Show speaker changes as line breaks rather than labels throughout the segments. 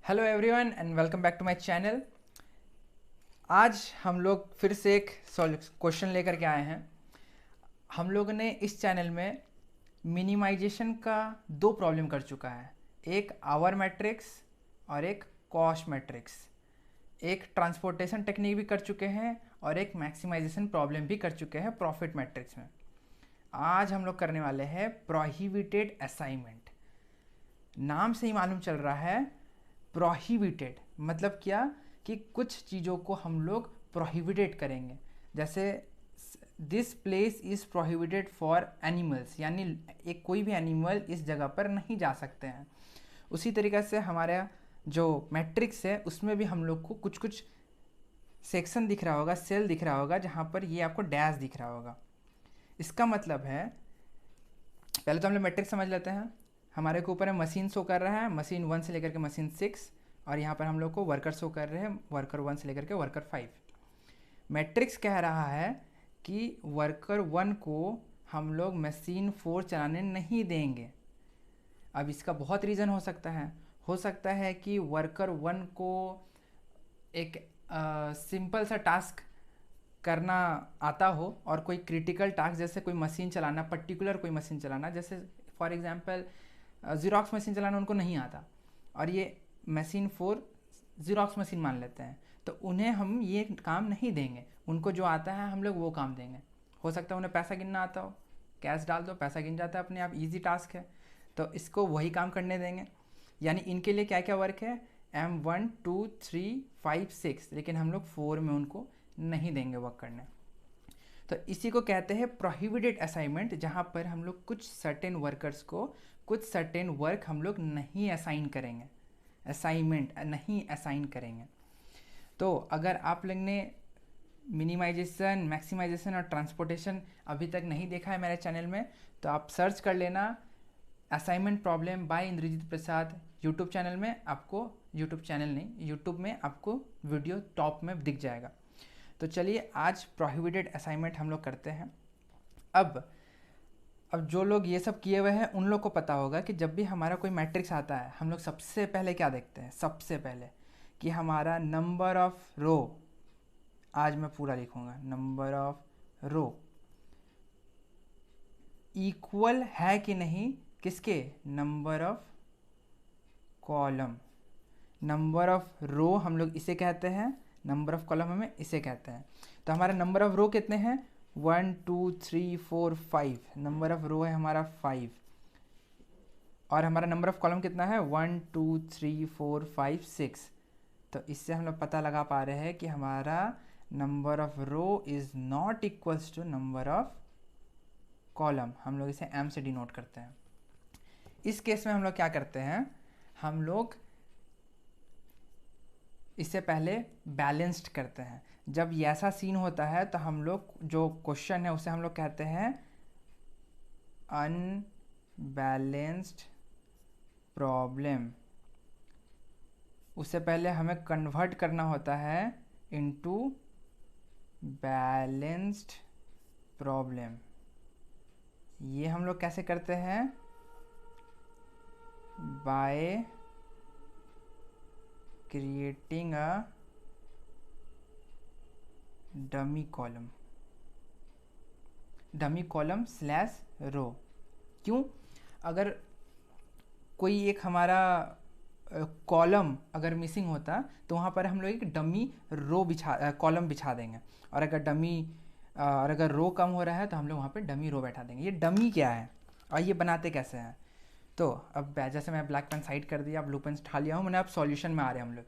Hello everyone and welcome back to my channel. आज हम लोग फिर से एक क्वेश्चन लेकर के आए हैं। हम लोगों ने इस चैनल में मिनिमाइजेशन का दो प्रॉब्लम कर चुका है, एक आवर मैट्रिक्स और एक कॉस्ट मैट्रिक्स। एक ट्रांसपोर्टेशन टेक्निक भी कर चुके हैं और एक मैक्सिमाइजेशन प्रॉब्लम भी कर चुके हैं प्रॉफिट मैट्रिक्स में। आज हम लोग करने वाले हैं प्रोहिबिटेड असाइनमेंट। नाम से ही मालूम चल रहा है प्रोहिबिटेड मतलब क्या कि कुछ चीज़ों को हम लोग प्रोहिबिटेड करेंगे। जैसे this place is prohibited for animals, यानी एक कोई भी एनिमल इस जगह पर नहीं जा सकते हैं। उसी तरीक़े से हमारा जो मैट्रिक्स है उसमें भी हम लोग को कुछ कुछ सेक्शन दिख रहा होगा, सेल दिख रहा होगा, जहाँ पर ये आपको डैश दिख रहा होगा। इसका मतलब है, पहले तो हम लोग मैट्रिक्स समझ लेते हैं। हमारे को ऊपर है मशीन शो कर रहा है, मशीन 1 से लेकर के मशीन 6, और यहाँ पर हम लोग को वर्कर शो कर रहे हैं, वर्कर 1 से लेकर के वर्कर 5। मैट्रिक्स कह रहा है कि वर्कर 1 को हम लोग मशीन 4 चलाने नहीं देंगे। अब इसका बहुत रीज़न हो सकता है कि वर्कर 1 को एक सिंपल सा टास्क करना आता हो और कोई क्रिटिकल टास्क जैसे कोई मशीन चलाना, पर्टिकुलर कोई मशीन चलाना, जैसे फॉर एग्जांपल ज़ीरॉक्स मशीन चलाना उनको नहीं आता और ये मशीन 4 ज़ीरॉक्स मशीन मान लेते हैं, तो उन्हें हम ये काम नहीं देंगे। उनको जो आता है हम लोग वो काम देंगे। हो सकता है उन्हें पैसा गिनना आता हो, कैश डाल दो पैसा गिन जाता है अपने आप, ईजी टास्क है, तो इसको वही काम करने देंगे। यानी इनके लिए क्या क्या वर्क है, M1 2 3 5 6, लेकिन हम लोग 4 में उनको नहीं देंगे वर्क करने। तो इसी को कहते हैं प्रोहिबिटेड असाइनमेंट, जहाँ पर हम लोग कुछ सर्टेन वर्कर्स को कुछ सर्टेन वर्क हम लोग नहीं असाइन करेंगे, असाइनमेंट नहीं असाइन करेंगे। तो अगर आप लोग ने मिनिमाइजेशन, मैक्सिमाइजेशन और ट्रांसपोर्टेशन अभी तक नहीं देखा है मेरे चैनल में, तो आप सर्च कर लेना असाइनमेंट प्रॉब्लम बाय इंद्रजीत प्रसाद। यूट्यूब चैनल में आपको, यूट्यूब चैनल नहीं, यूट्यूब में आपको वीडियो टॉप में दिख जाएगा। तो चलिए आज प्रोहिबिटेड असाइनमेंट हम लोग करते हैं। अब जो लोग ये सब किए हुए हैं उन लोग को पता होगा कि जब भी हमारा कोई मैट्रिक्स आता है हम लोग सबसे पहले क्या देखते हैं, सबसे पहले कि हमारा नंबर ऑफ रो, आज मैं पूरा लिखूंगा, नंबर ऑफ रो इक्वल है कि नहीं किसके, number of column. Number of row हम लोग इसे कहते हैं, नंबर ऑफ कॉलम हमें इसे कहते हैं। तो हमारा नंबर ऑफ रो कितने हैं, 1 2 3 4 5, नंबर ऑफ रो है हमारा 5, और हमारा नंबर ऑफ कॉलम कितना है 1 2 3 4 5 6। तो इससे हम लोग पता लगा पा रहे हैं कि हमारा number of row is not equals to number of column. हम लोग इसे m से डिनोट करते हैं। इस केस में हम लोग क्या करते हैं, हम लोग इससे पहले बैलेंस्ड करते हैं। जब ये ऐसा सीन होता है तो हम लोग जो क्वेश्चन है उसे हम लोग कहते हैं अनबैलेंस्ड प्रॉब्लम। उससे पहले हमें कन्वर्ट करना होता है इनटू बैलेंस्ड प्रॉब्लम। ये हम लोग कैसे करते हैं, by creating a dummy column slash row. क्यों, अगर कोई एक हमारा कॉलम अगर मिसिंग होता तो वहाँ पर हम लोग एक डमी रो कॉलम बिछा देंगे, और अगर और अगर रो कम हो रहा है तो हम लोग वहाँ पे डमी रो बैठा देंगे। ये डमी क्या है और ये बनाते कैसे हैं, तो अब जैसे मैं ब्लैक पेन साइड कर दिया, ब्लू पेन उठा लिया हूँ मैंने, अब सॉल्यूशन में आ रहे हैं हम लोग।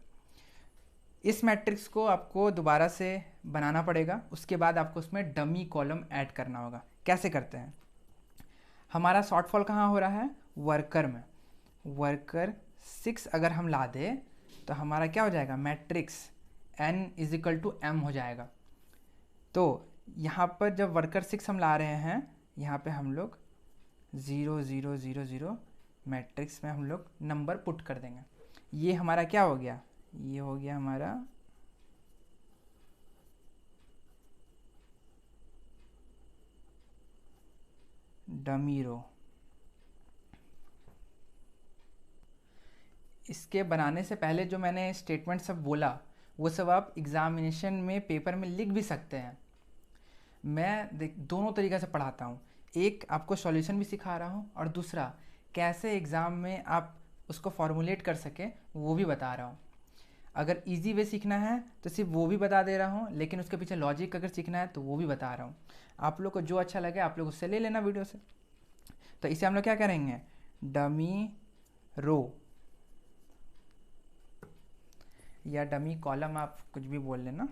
इस मैट्रिक्स को आपको दोबारा से बनाना पड़ेगा, उसके बाद आपको उसमें डमी कॉलम ऐड करना होगा। कैसे करते हैं, हमारा शॉर्टफॉल कहाँ हो रहा है, वर्कर में। वर्कर 6 अगर हम ला दे तो हमारा क्या हो जाएगा, matrix n is equal to m हो जाएगा। तो यहाँ पर जब वर्कर 6 हम ला रहे हैं, यहाँ पे हम लोग 0 0 0 0 मैट्रिक्स में हम लोग नंबर पुट कर देंगे। ये हमारा क्या हो गया, ये हो गया हमारा डमी रो। इसके बनाने से पहले जो मैंने स्टेटमेंट सब बोला वो सब आप एग्ज़ामिनेशन में पेपर में लिख भी सकते हैं। मैं दोनों तरीक़े से पढ़ाता हूँ, एक आपको सॉल्यूशन भी सिखा रहा हूँ और दूसरा कैसे एग्ज़ाम में आप उसको फॉर्मुलेट कर सकें वो भी बता रहा हूँ। अगर इजी वे सीखना है तो सिर्फ वो भी बता दे रहा हूँ, लेकिन उसके पीछे लॉजिक अगर सीखना है तो वो भी बता रहा हूँ। आप लोग को जो अच्छा लगे आप लोग उससे ले लेना वीडियो से। तो इसे हम लोग क्या करेंगे, डमी रो या डमी कॉलम, आप कुछ भी बोल लेना।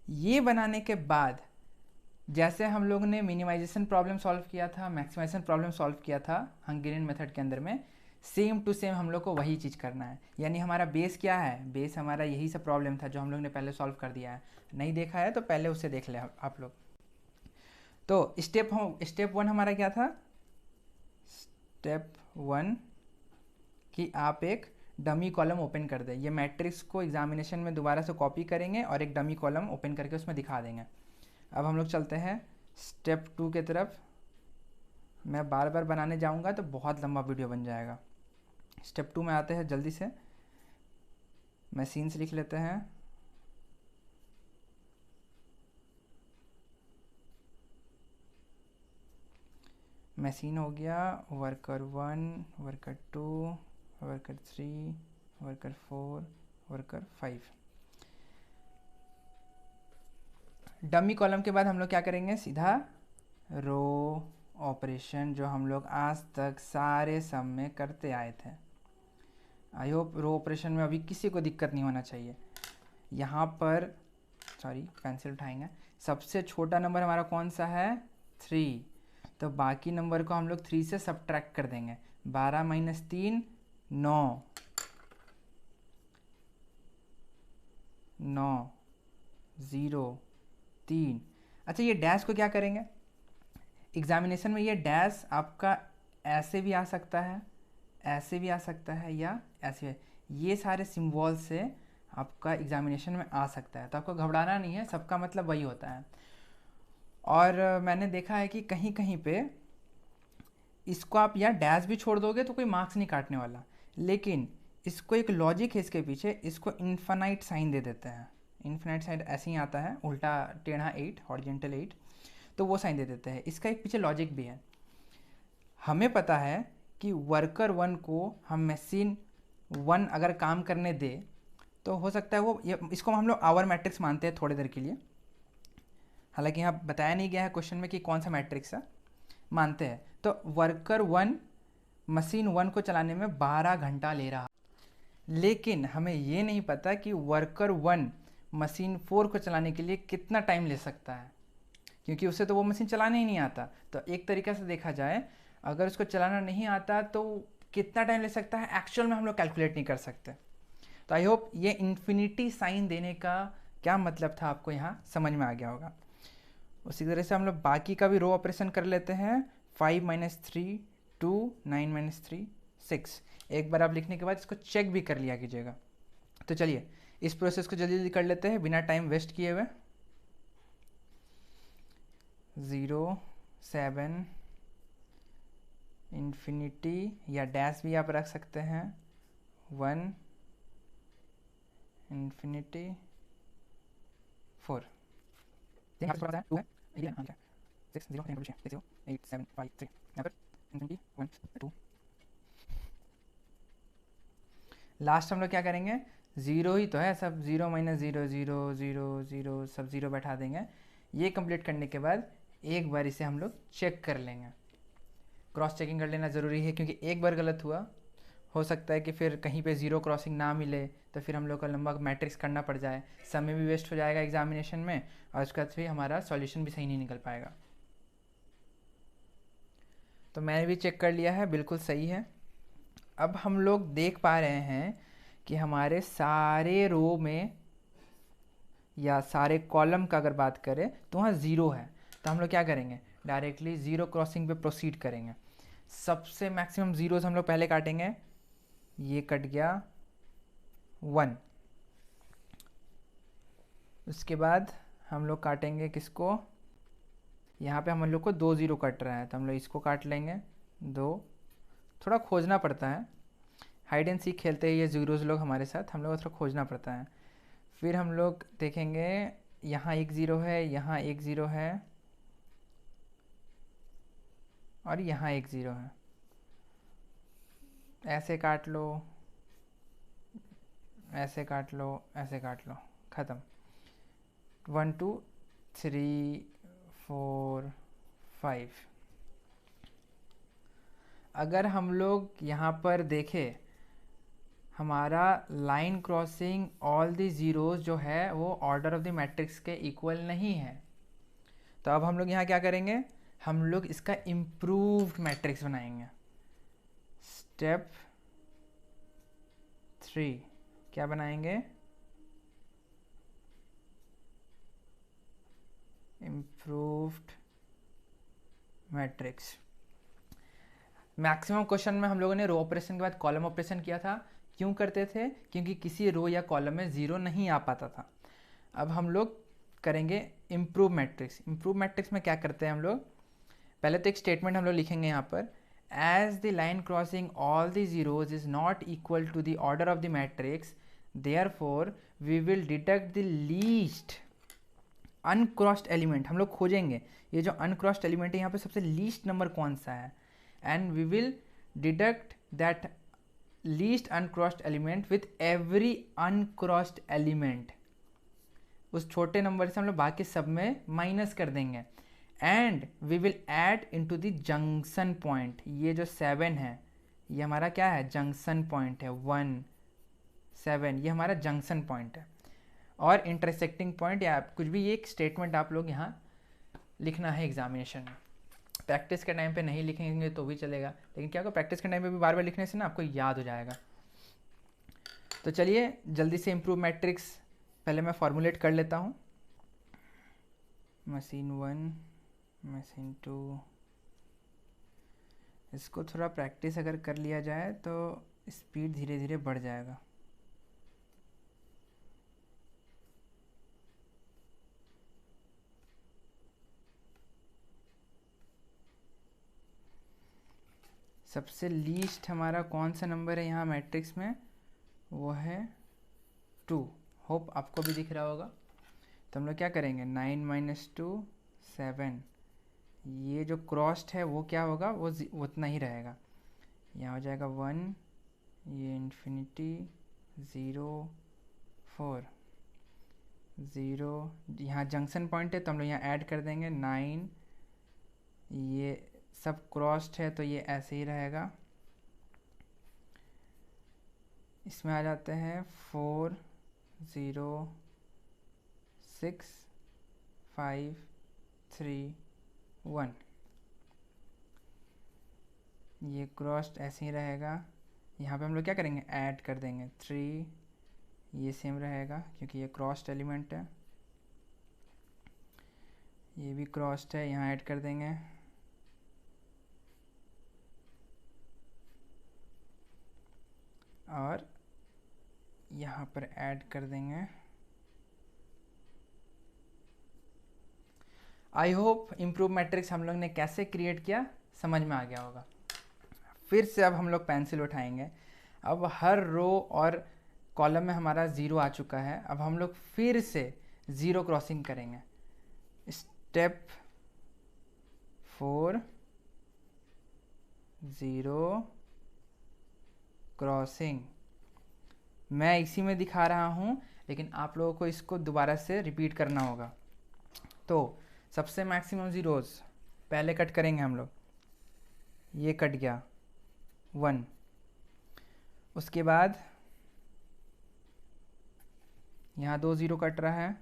ये बनाने के बाद जैसे हम लोग ने मिनिमाइजेशन प्रॉब्लम सॉल्व किया था, मैक्सिमाइजेशन प्रॉब्लम सॉल्व किया था हंगेरियन मेथड के अंदर में, सेम टू सेम हम लोग को वही चीज़ करना है। यानी हमारा बेस क्या है, बेस हमारा यही सब प्रॉब्लम था जो हम लोग ने पहले सॉल्व कर दिया है। नहीं देखा है तो पहले उसे देख ले आप लोग। तो स्टेप वन हमारा क्या था, स्टेप वन कि आप एक डमी कॉलम ओपन कर दें। ये मैट्रिक्स को एग्जामिनेशन में दोबारा से कॉपी करेंगे और एक डमी कॉलम ओपन करके उसमें दिखा देंगे। अब हम लोग चलते हैं स्टेप टू के तरफ। मैं बार बार बनाने जाऊंगा तो बहुत लंबा वीडियो बन जाएगा। स्टेप टू में आते हैं, जल्दी से मशीन्स लिख लेते हैं। मशीन हो गया, worker 1, worker 2, worker 3, worker 4, worker 5। Dummy column के बाद हम लोग क्या करेंगे, सीधा रो ऑपरेशन जो हम लोग आज तक सारे सम में करते आए थे। आई होप रो ऑपरेशन में अभी किसी को दिक्कत नहीं होना चाहिए। यहाँ पर पेंसिल उठाएंगे। सबसे छोटा नंबर हमारा कौन सा है, 3, तो बाकी नंबर को हम लोग 3 से सब्ट्रैक्ट कर देंगे। 12 माइनस 3 9, 9 0 3। अच्छा, ये डैश को क्या करेंगे, एग्जामिनेशन में ये डैश आपका ऐसे भी आ सकता है, ऐसे भी आ सकता है या ऐसे, ये सारे सिम्बॉल से आपका एग्जामिनेशन में आ सकता है। तो आपको घबराना नहीं है, सबका मतलब वही होता है। और मैंने देखा है कि कहीं कहीं पे इसको आप या डैश भी छोड़ दोगे तो कोई मार्क्स नहीं काटने वाला, लेकिन इसको एक लॉजिक है इसके पीछे, इसको इन्फिनाइट साइन दे देते हैं। इन्फिनाइट साइन ऐसे ही आता है, उल्टा टेढ़ा 8, हॉरिजॉन्टल 8, तो वो साइन दे देते हैं। इसका एक पीछे लॉजिक भी है। हमें पता है कि वर्कर 1 को हम मशीन 1 अगर काम करने दे तो हो सकता है वो इसको हम लोग आवर मैट्रिक्स मानते हैं थोड़ी देर के लिए। हालांकि यहाँ बताया नहीं गया है क्वेश्चन में कि कौन सा मैट्रिक्स है, मानते हैं। तो वर्कर 1 मशीन 1 को चलाने में 12 घंटा ले रहा, लेकिन हमें ये नहीं पता कि वर्कर 1 मशीन 4 को चलाने के लिए कितना टाइम ले सकता है, क्योंकि उसे तो वो मशीन चलाने ही नहीं आता। तो एक तरीक़े से देखा जाए, अगर उसको चलाना नहीं आता तो कितना टाइम ले सकता है एक्चुअल में हम लोग कैलकुलेट नहीं कर सकते। तो आई होप ये इन्फिनिटी साइन देने का क्या मतलब था आपको यहाँ समझ में आ गया होगा। उसी तरह से हम लोग बाकी का भी रो ऑपरेशन कर लेते हैं। 5 माइनस 3 2, 9 माइनस 3 6। एक बार आप लिखने के बाद इसको चेक भी कर लिया कीजिएगा। तो चलिए इस प्रोसेस को जल्दी जल्दी कर लेते हैं बिना टाइम वेस्ट किए हुए। 0 7 इन्फिनिटी या डैश भी आप रख सकते हैं, 1 इन्फिनिटी 4। 6 0 8 7 5 3 यहाँ पर इन्फिनिटी 1 2। लास्ट हम लोग क्या करेंगे, 0 ही तो है सब, 0 माइनस 0 0 0 0 सब 0 बैठा देंगे। ये कंप्लीट करने के बाद एक बार इसे हम लोग चेक कर लेंगे। क्रॉस चेकिंग कर लेना ज़रूरी है, क्योंकि एक बार गलत हुआ हो सकता है कि फिर कहीं पे 0 क्रॉसिंग ना मिले तो फिर हम लोग को लंबा मैट्रिक्स करना पड़ जाए, समय भी वेस्ट हो जाएगा एग्जामिनेशन में, और उसके बाद फिर हमारा सॉल्यूशन भी सही नहीं निकल पाएगा। तो मैंने भी चेक कर लिया है, बिल्कुल सही है। अब हम लोग देख पा रहे हैं कि हमारे सारे रो में या सारे कॉलम का अगर बात करें तो वहाँ 0 है। तो हम लोग क्या करेंगे, डायरेक्टली 0 क्रॉसिंग पे प्रोसीड करेंगे। सबसे मैक्सिमम जीरोस हम लोग पहले काटेंगे, ये कट गया 1। उसके बाद हम लोग काटेंगे किसको, यहाँ पे हम लोग को 2 0 कट रहा है तो हम लोग इसको काट लेंगे 2। थोड़ा खोजना पड़ता है, हाइड एंड सीक खेलते हैं ये ज़ीरोज़ लोग हमारे साथ, हम लोग को थोड़ा खोजना पड़ता है। फिर हम लोग देखेंगे यहाँ एक ज़ीरो है, यहाँ एक ज़ीरो है और यहाँ एक ज़ीरो है। ऐसे काट लो, ऐसे काट लो, ऐसे काट लो, ख़त्म। 1 2 3 4 5। अगर हम लोग यहाँ पर देखें, हमारा line crossing all the zeros जो है वो ऑर्डर ऑफ द मैट्रिक्स के इक्वल नहीं है। तो अब हम लोग यहाँ क्या करेंगे, हम लोग इसका इम्प्रूव्ड मैट्रिक्स बनाएंगे। स्टेप 3 क्या बनाएंगे, इम्प्रूव्ड मैट्रिक्स। मैक्सिमम क्वेश्चन में हम लोगों ने रो ऑपरेशन के बाद कॉलम ऑपरेशन किया था। क्यों करते थे, क्योंकि किसी रो या कॉलम में ज़ीरो नहीं आ पाता था। अब हम लोग करेंगे इम्प्रूव मैट्रिक्स। इम्प्रूव मैट्रिक्स में क्या करते हैं हम लोग, पहले तो एक स्टेटमेंट हम लोग लिखेंगे यहाँ पर, as the line crossing all the zeros is not equal to the order of the matrix, therefore we will deduct the least uncrossed element. हम लोग खोजेंगे ये जो अनक्रॉस्ड एलिमेंट है यहाँ पे सबसे लीस्ट नंबर कौन सा है, and we will deduct that least uncrossed element with every uncrossed element। उस छोटे नंबर से हम लोग बाकी सब में माइनस कर देंगे। And we will add into the junction point. ये जो 7 है ये हमारा क्या है, जंक्शन पॉइंट है। 1 7 ये हमारा जंक्शन पॉइंट है। और इंटरसेक्टिंग पॉइंट या कुछ भी, ये एक स्टेटमेंट आप लोग यहाँ लिखना है एग्जामिनेशन में। प्रैक्टिस के टाइम पे नहीं लिखेंगे तो भी चलेगा, लेकिन क्या होगा, प्रैक्टिस के टाइम पे भी बार बार लिखने से ना आपको याद हो जाएगा। तो चलिए जल्दी से इम्प्रूव मैट्रिक्स पहले मैं फॉर्मुलेट कर लेता हूँ। मशीन 1, मशीन 2, इसको थोड़ा प्रैक्टिस अगर कर लिया जाए तो स्पीड धीरे धीरे बढ़ जाएगा। सबसे लीस्ट हमारा कौन सा नंबर है यहाँ मैट्रिक्स में, वो है 2। होप आपको भी दिख रहा होगा। तो हम लोग क्या करेंगे, 9 - 2 7। ये जो क्रॉस्ड है वो क्या होगा, वो उतना ही रहेगा। यहाँ हो जाएगा 1, ये इन्फिनिटी 0 4 0। यहाँ जंक्शन पॉइंट है तो हम लोग यहाँ ऐड कर देंगे 9। ये सब क्रॉस्ड है तो ये ऐसे ही रहेगा। इसमें आ जाते हैं 4 0 6 5 3 1। ये क्रॉस्ड ऐसे ही रहेगा। यहाँ पे हम लोग क्या करेंगे, ऐड कर देंगे 3। ये सेम रहेगा क्योंकि ये क्रॉस्ड एलिमेंट है। ये भी क्रॉस्ड है, यहाँ ऐड कर देंगे। और यहाँ पर ऐड कर देंगे। आई होप इम्प्रूव मैट्रिक्स हम लोग ने कैसे क्रिएट किया समझ में आ गया होगा। फिर से अब हम लोग पेंसिल उठाएंगे। अब हर रो और कॉलम में हमारा ज़ीरो आ चुका है। अब हम लोग फिर से ज़ीरो क्रॉसिंग करेंगे। Step 4 zero crossing. मैं इसी में दिखा रहा हूँ, लेकिन आप लोगों को इसको दोबारा से रिपीट करना होगा। तो सबसे मैक्सिमम ज़ीरोज़ पहले कट करेंगे हम लोग। ये कट गया 1। उसके बाद यहाँ 2 ज़ीरो कट रहा है,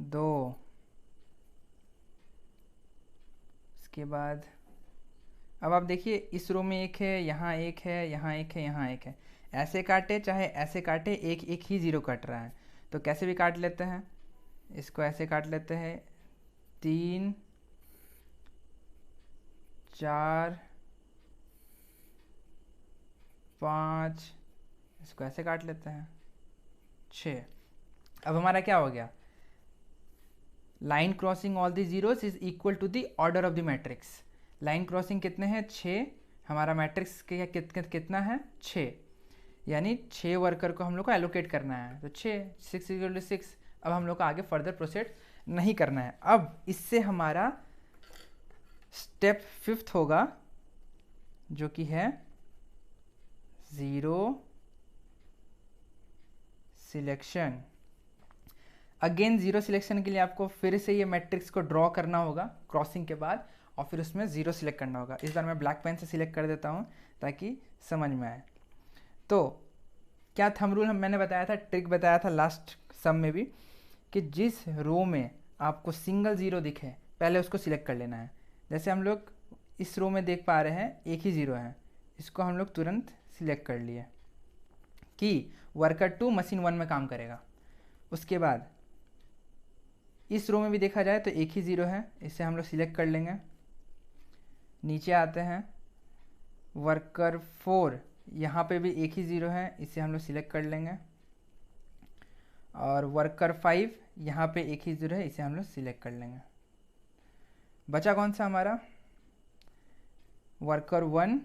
2। उसके बाद अब आप देखिए इस रो में एक है, यहाँ एक है, यहाँ एक है, यहाँ एक है। ऐसे काटे चाहे ऐसे काटे, एक एक ही ज़ीरो कट रहा है। तो कैसे भी काट लेते हैं, इसको ऐसे काट लेते हैं। 3 4 5, इसको ऐसे काट लेते हैं 6। अब हमारा क्या हो गया, line crossing all the zeros is equal to the order of the matrix. Line crossing कितने हैं, 6। हमारा मैट्रिक्स कितना है 6, यानी 6 वर्कर को हम लोग को एलोकेट करना है, तो 6 अब हम लोग को आगे फर्दर प्रोसीड नहीं करना है। अब इससे हमारा स्टेप 5th होगा जो कि है 0 सिलेक्शन। अगेन 0 सिलेक्शन के लिए आपको फिर से ये मैट्रिक्स को ड्रॉ करना होगा क्रॉसिंग के बाद, और फिर उसमें 0 सिलेक्ट करना होगा। इस बार मैं ब्लैक पेन से सिलेक्ट कर देता हूँ ताकि समझ में आए। तो क्या थंब रूल मैंने बताया था, ट्रिक बताया था लास्ट सम में भी, कि जिस रो में आपको सिंगल 0 दिखे पहले उसको सिलेक्ट कर लेना है। जैसे हम लोग इस रो में देख पा रहे हैं एक ही 0 है, इसको हम लोग तुरंत सिलेक्ट कर लिए कि वर्कर 2 मशीन 1 में काम करेगा। उसके बाद इस रो में भी देखा जाए तो एक ही 0 है, इसे हम लोग सिलेक्ट कर लेंगे। नीचे आते हैं, वर्कर 4, यहाँ पे भी एक ही 0 है, इसे हम लोग सिलेक्ट कर लेंगे। और वर्कर 5, यहाँ पे एक ही 0 है, इसे हम लोग सिलेक्ट कर लेंगे। बचा कौन सा हमारा, वर्कर 1,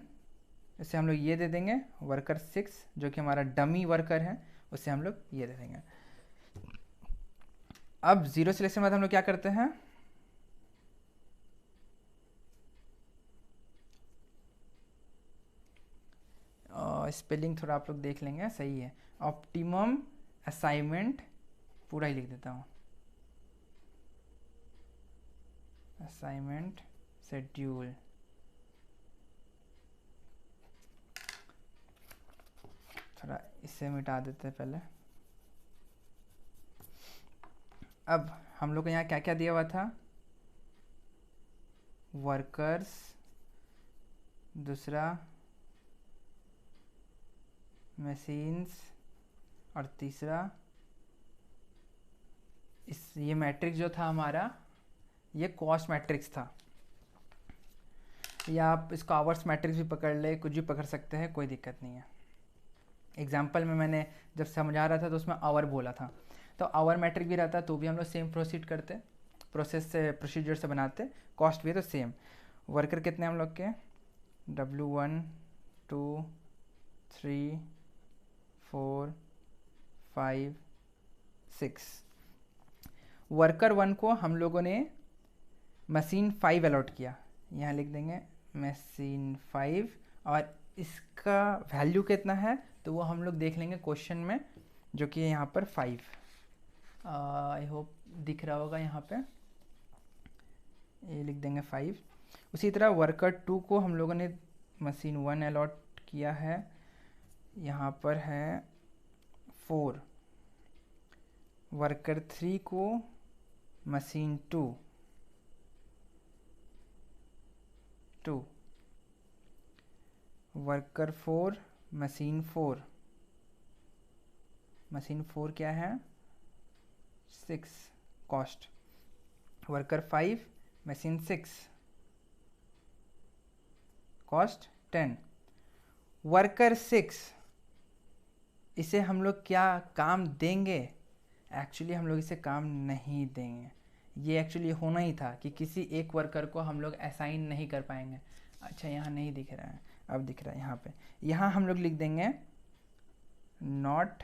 इसे हम लोग ये दे देंगे। वर्कर 6 जो कि हमारा डमी वर्कर है, उसे हम लोग ये दे देंगे। अब 0 सिलेक्शन के बाद हम लोग क्या करते हैं, स्पेलिंग थोड़ा आप लोग देख लेंगे, सही है। ऑप्टिमम असाइनमेंट पूरा ही लिख देता हूँ, असाइनमेंट शेड्यूल। थोड़ा इसे मिटा देते हैं पहले। अब हम लोग को यहाँ क्या क्या दिया हुआ था, वर्कर्स, दूसरा मशीन्स, और तीसरा ये मैट्रिक्स जो था हमारा, ये कॉस्ट मैट्रिक्स था, या आप इसको आवर्स मैट्रिक्स भी पकड़ ले, कुछ भी पकड़ सकते हैं, कोई दिक्कत नहीं है। एग्जाम्पल में मैंने जब समझा रहा था तो उसमें आवर बोला था, तो आवर मैट्रिक भी रहता तो भी हम लोग सेम प्रोसीड करते, प्रोसीजर से बनाते। कॉस्ट भी है तो सेम। वर्कर कितने हम लोग के, W1 2 3 4 5 6। वर्कर 1 को हम लोगों ने मशीन 5 अलॉट किया, यहाँ लिख देंगे मशीन 5, और इसका वैल्यू कितना है तो वो हम लोग देख लेंगे क्वेश्चन में, जो कि यहाँ पर 5, आई होप दिख रहा होगा, यहाँ पे ये लिख देंगे 5। उसी तरह वर्कर 2 को हम लोगों ने मशीन 1 अलॉट किया है, यहाँ पर है 4। वर्कर 3 को मशीन 2 वर्कर 4 मशीन 4, मशीन 4 क्या है 6 cost. Worker 5 machine 6 cost 10। Worker 6 इसे हम लोग क्या काम देंगे, एक्चुअली हम लोग इसे काम नहीं देंगे। ये एक्चुअली होना ही था कि किसी एक वर्कर को हम लोग असाइन नहीं कर पाएंगे। अच्छा यहाँ नहीं दिख रहा है, अब दिख रहा है यहाँ पे। यहाँ हम लोग लिख देंगे नॉट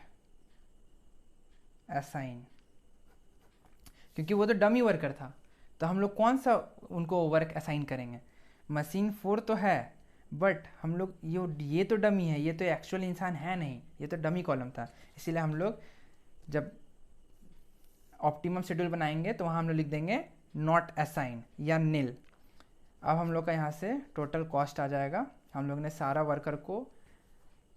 असाइन, क्योंकि वो तो डमी वर्कर था, तो हम लोग कौन सा उनको वर्क असाइन करेंगे। मशीन 4 तो है, बट हम लोग ये तो डमी है, ये तो एक्चुअल इंसान है नहीं, ये तो डमी कॉलम था। इसीलिए हम लोग जब ऑप्टिमम शेड्यूल बनाएंगे तो वहाँ हम लोग लिख देंगे नॉट असाइन या नील। अब हम लोग का यहाँ से टोटल कॉस्ट आ जाएगा। हम लोग ने सारा वर्कर को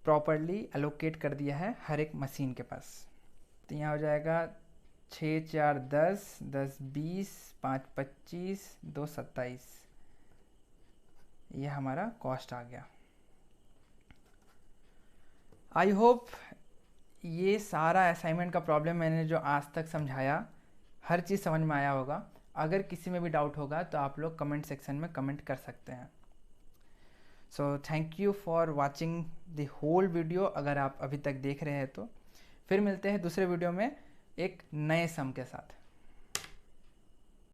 प्रॉपरली एलोकेट कर दिया है हर एक मशीन के पास। तो यहाँ हो जाएगा 6 4 10 10 20 5 25 2 27, ये हमारा कॉस्ट आ गया। आई होप ये सारा असाइनमेंट का प्रॉब्लम मैंने जो आज तक समझाया हर चीज़ समझ में आया होगा। अगर किसी में भी डाउट होगा तो आप लोग कमेंट सेक्शन में कमेंट कर सकते हैं। So thank you for watching the whole video, अगर आप अभी तक देख रहे हैं तो। फिर मिलते हैं दूसरे वीडियो में एक नए सम के साथ।